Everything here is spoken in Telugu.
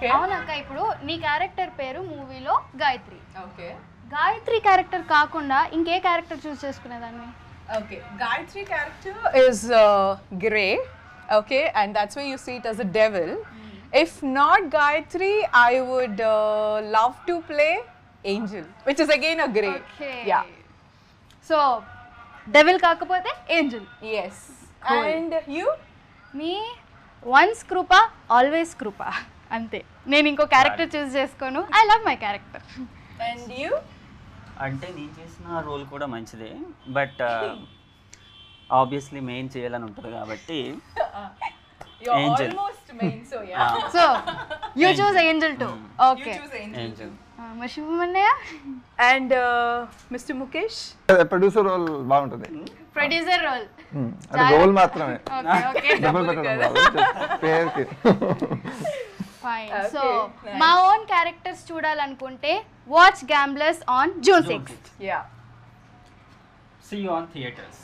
ఓకే అవునక్క, ఇప్పుడు నీ క్యారెక్టర్ పేరు మూవీలో గాయత్రి. ఓకే గాయత్రి క్యారెక్టర్ కాకుండా ఇంకే క్యారెక్టర్ చూస్ చేసుకునేదాన్ని? Okay, Gayatri character is grey, okay, and that's why you see it as a devil. If not Gayatri, I would love to play Angel, which is again a grey. Okay. Yeah. So devil కాకపోతే angel. Yes. Cool. And you? Me once Kripa always Kripa, అంతే. నేను ఇంకో క్యారెక్టర్ చూస్ చేసుకోను. I love my character. And you? అంటే నేను చేసిన రోల్ కూడా మంచిదే, బట్ ఆబ్వియస్లీ మెయిన్ చేయాలని ఉంటుంది కాబట్టి You're Angel. almost main, so yeah. So you choose angel too. Okay, You choose Angel. Angel. మరి శుభమన్నయ్య? And Mr. Mukesh? Producer role బాగుంటుంది. Producer role. అంటే రోల్ మాత్రమే, ఓకే ఓకే డబ్బులు పెట్టడం కాదు, just పేరుకి. ఫైన్. Okay, so nice. మా ఓన్ క్యారెక్టర్స్ చూడాలనుకుంటే watch Gamblers on June 6th. Yeah. See you on theaters.